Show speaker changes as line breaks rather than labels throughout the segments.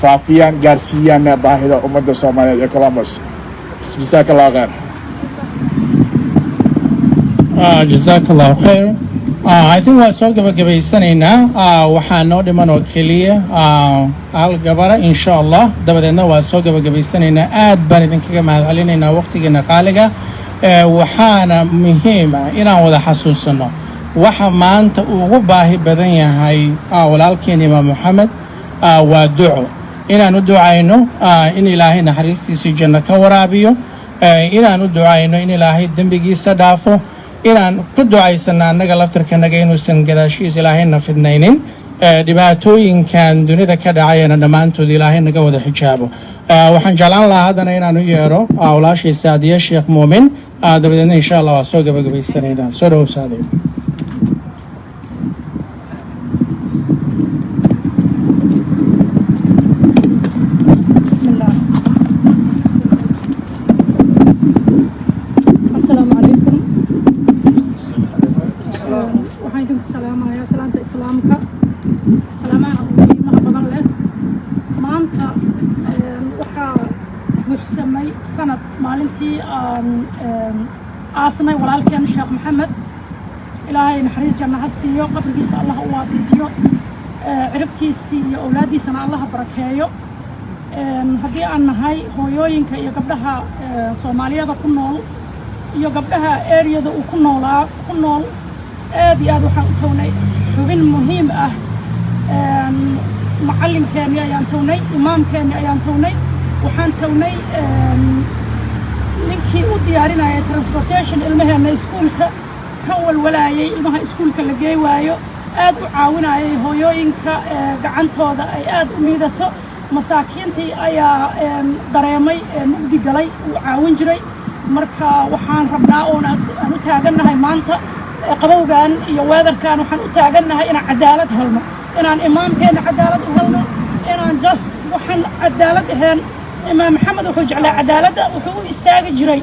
faafiyaan gaarsiiyaan baahida ummadda Soomaaliyeed ee Columbus. Jazakallahu khair.
جزاك الله خير. I think waa soo gabagabaysanaynaa waxaa noo dhiman oo keliya hal gabara insha Allah dabadeedna waa soo gabagabaysanaynaa aad baan idinkaga mahadcelinaynaa waqtigeena qaaliga waxaana muhiim ah inaan wada xasuusano waxa maanta ugu baahi badan yahay walaalkeen Imaam Maxamed waa duco inaan u ducayno in Ilaahay naxariistiisa janno ka waraabiyo inaan u ducayno in Ilaahay dambigiisa dhaafo inaan ku ducaysana annaga laftirkanaga inuusan gadaashiisa ilaahayna fidnaynin dhibaatooyinkan dunida ka dhacayana dhammaantood ilaahay naga wada xijaabo waxaan jeclaan lahaa haddana inaan u yeero walaashii Saadiya Sheekh Muumin dabadeedna insha Allah waa soo gabagabaysanaynaa soo dhawow Saadiya.
سنة مالنتي آسناي ولكن الشيخ محمد إلهي نحريز جنة هالسيو قبل جيس الله واسيو عربتي سي أولادي سنة الله بركايو هدي أن هاي هويوين كي قبلها صوماليا دا كنول يو قبلها أريا دا كنولا كنول دي أدو حقتوني حبين مهم معلم كان يا توني إمام كان يا توني waxaan tawnay ninkii u diyaarinaya transportation ilmaheena iskuulka ka walwalaayay ilmaha iskuulka la geey waayo aad u caawinayay hooyooyinka gacantooda ay aad u liidato masaakiintii ayaa dareemay mugdi galay uu caawin jiray marka waxaan rabnaa oo aan u taagannahay maanta qabowgan iyo weedarkan waxaan u taagannahay inaan cadaalad helno inaan imaamkeena cadaalad u helno inaan just waxaan cadaalad ahayn إمام محمد وحج على عدالة وحو استاجي جري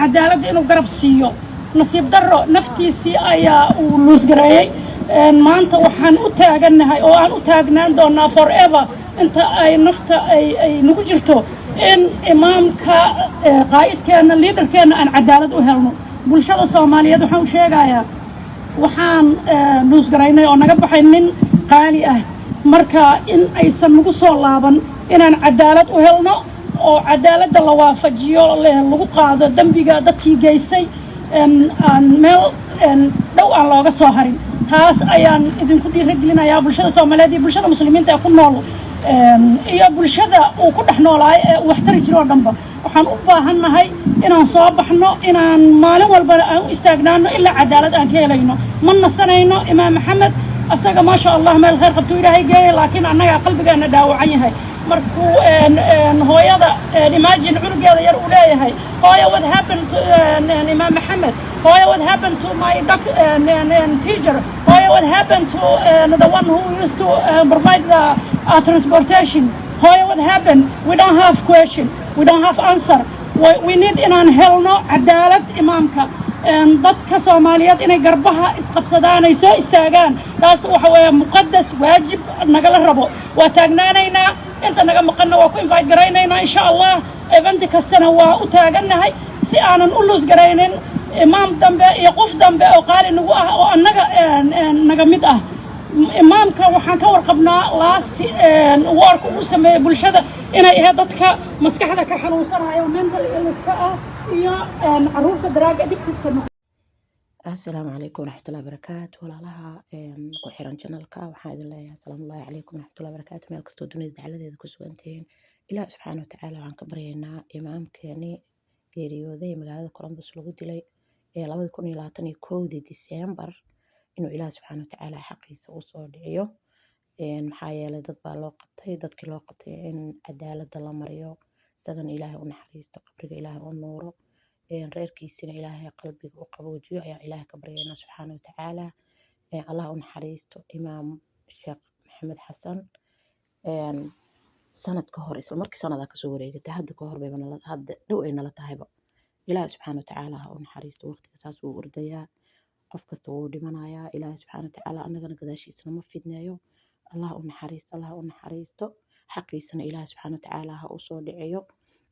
عدالة إنه قرب سيو نصيب درو نفتي سي أيا ولوس جري ما أنت وحن أتاجنا هاي أو أن أتاجنا دونا forever أنت أي نفط أي نوجرتو إن إمام كقائد كان ليدر كان عن عدالة وهلمو بالشدة الصومالية وحن شيء جايا وحن لوس جرينا أو نجيب حنين قالي مركا إن أي سنوكو صلابا inaan cadaalad u helno oo cadaaladda la waafajiyo lagu qaado dambiga dadkii geystay aan meel dhow aan looga soo harin taas ayaan idinku dhiirigelinayaa bulshada Soomaaliyeed iyo bulshada muslimiinta ee ku nool iyo bulshada uu ku dhex noolaay ee wax tari jiro dhanba waxaan u baahannahay inaan soo baxno inaan maalin walba aan u istaagnaano ilaa cadaalad aan ka helayno ma nasanayno Imaam Maxamed asaga ma sha Allah meel khayr qabto Ilaahay geeyay laakiin annaga qalbigeena dhaawacan yahay markuu hooyada imagine cunugeeda yar u leeyahay hooyo what happened to Imam Muhammad hooyo what happened to my teacher hooyo what happened to the one who used to provide the transportation hooyo what happened we don't have question we don't have answer we need inaan helno cadaalad imaamka dadka Soomaaliyeed inay garbaha isqabsadaan ay soo istaagaan taas waxa weeye muqaddas waajib nagala rabo waa taagnaanaynaa inta naga maqanna waa ku invite garaynaynaa insha Allah event kastana waa u taagannahay si aanan u lus garaynin imaam dambe iyo qof dambe oo qaali nagu ah oo annaga naga mid ah imaamka waxaan ka warqabnaa last work uu sameeyay bulshada inay ahayd dadka maskaxda ka xanuunsanayo mental illness ah iyo caruurta daraaga dhigtiisa.
السلام عليكم ورحمة الله وبركاته ولا لها كحيران channelك وحاد الله السلام الله عليكم ورحمة الله وبركاته مالك استودوني دعالة ذي كسوانتين إله سبحانه وتعالى عن كبرينا إمام كاني جيريو ذي مقالة كولومبوس لو دلي لابد يكون يلاطني كودي ديسمبر إنه إله سبحانه وتعالى حقي سوصو دعيو محايا لدد بالو قبطي دد كيلو قبطي إن عدالة الله مريو سجن إله ونحريس تقبرك إله ونورو reerkiisina ilaahay qalbiga u qaboojiyo ayaa ilaahay ka baryaynaa subxaana wa tacaala allah u naxariisto imaam sheekh maxamed xasan sanadka hor isla markii sanadaa kasoo wareegatay hadda ka hor bayba hadda dhow ay nala tahayba ilaahay subxaana wa tacaala ha u naxariisto waqtiga saas wuu ordayaa qof kasta wuu dhimanayaa ilaahay subxaana wa tacaala annagana gadaashiisana ma fidneeyo allah u naxariisto xaqiisana ilaahay subxaana watacaala ha u soo dhiciyo.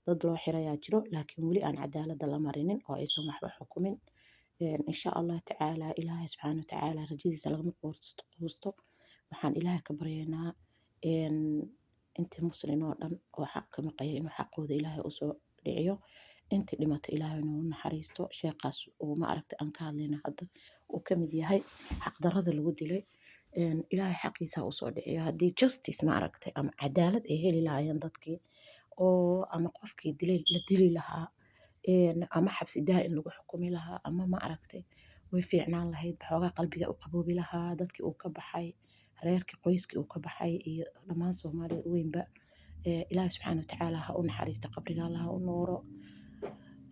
dad loo xirayaa jiro laakiin weli aan cadaaladda la marinin oo aysan waxba xukumin. insha allah tacaala ilaahay subxaana watacaala rajadiisa lagama quusto. waxaan ilaahay ka baryaynaa intii muslin oo dhan oo xaq ka maqaya inuu xaqooda ilaahay usoo dhiciyo. intii dhimata ilaahay inuu naxariisto. sheekaas uu ma aragtay aan ka hadlayna hadda uu ka mid yahay xaqdarrada lagu dilay. ilaahay xaqiisa ha usoo dhiciyo. haddii justice ma aragtay ama cadaalad ay heli lahaayeen dadkii oo ama qofkii dilay la dili lahaa ama xabsi daa'im lagu xukumi lahaa ama ma aragtay way fiicnaan lahayd. xoogaa qalbiga u qaboobi lahaa dadkii uu ka baxay, reerkii qoyskii uu ka baxay iyo dhammaan soomaalida weynba. ilaahay subxaana watacaala ha u naxariisto. qabriga allah ha u nuuro.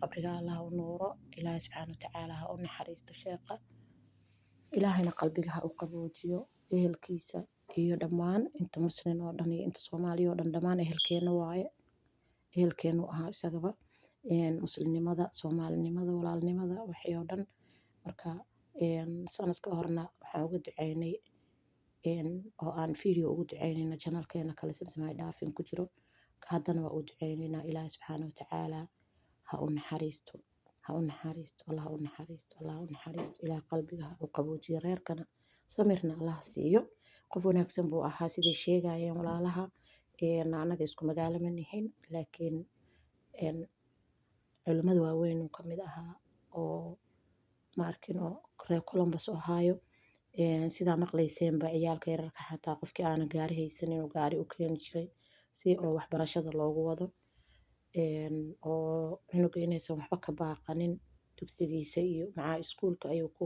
qabriga allah ha u nuuro. ilaahay subxaana watacaala ha u naxariisto sheekha. ilaahayna qalbiga ha u qaboojiyo ehelkiisa iyo dhammaan inta muslin oo dhan iyo inta soomaaliya oo dhan dhammaan ehelkeena waaye. ehelkeenu ahaa isagaba. muslimnimada, soomaalinimada, walaalnimada waxay oo dhan. marka sanaska horena waxaan uga duceynay oo aan video ugu duceynayna janalkeena kale samsamay dhaafin ku jiro. haddana waa u duceynaynaa ilaahay subxaana watacaala ha u naxariisto. ha u naxariisto. allah ha u naxariisto. allah ha u naxariisto. ilaahay qalbiga ha u qaboojiyo. reerkana samirna allah siiyo. qof wanaagsan buu ahaa siday sheegayeen walaalaha. anaga isku magaalo ma nihin laakiin culimmada waaweyn uu ka mid ahaa oo ma arkin oo reer Columbus Ohio. sidaa maqlayseenba ciyaalka yararka xataa qofkii aanan gaari haysanin oo gaari u keeni jiray si oo waxbarashada loogu wado. oo cunuga inaysan waxba ka baaqanin dugsigiisa iyo macaa iskuulka ayuu ku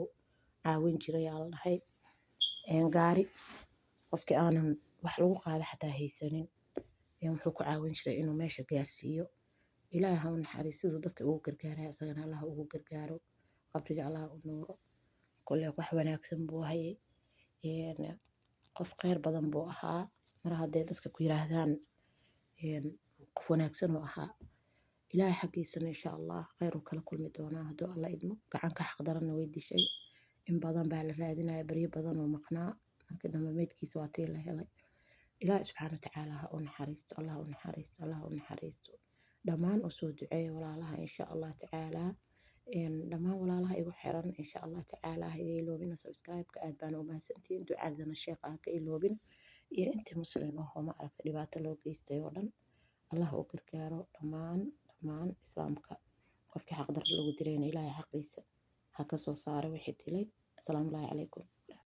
caawin jiray aa la dhahay. gaari qofkii aanan wax lagu qaado xataa haysanin wuxuu ku caawin jiray inuu meesha gaarsiiyo. ilaahay ha u naxariisto. siduu dadka ugu gargaaraya isagana allah ugu gargaaro. qabriga allah u nuuro. kolley wax wanaagsan buu hayay. qof khayr badan buu ahaa. mar hadday dadka ku yiraahdaan qof wanaagsan uu ahaa ilaahay xaggiisana insha allah khayr uu kala kulmi doonaa hadduu alla idmo. gacanka xaq daranna way dishay. in badan baa la raadinaya baryo badan oo maqnaa. markii dambe meydkiisa waa tii la helay. ilaahay subxaana watacaala ha u naxariisto. allah ha u naxariisto. allah ha u naxariisto. dhammaan u soo duceeya walaalaha insha allah tacaala. dhammaan walaalaha igu xiran insha allah tacaala ha iga iloobina subscribe-ka. aad baan u mahadsantihiin. ducadana sheekha ha ka iloobin iyo intii muslin ahoo ma aragtay dhibaato loo geystay oo dhan allah u gargaaro. dhammaan islaamka qofkii xaqdarro lagu dilayna ilaahay xaqiisa ha ka soo saaro wixii dilay. asalaamu calaykum.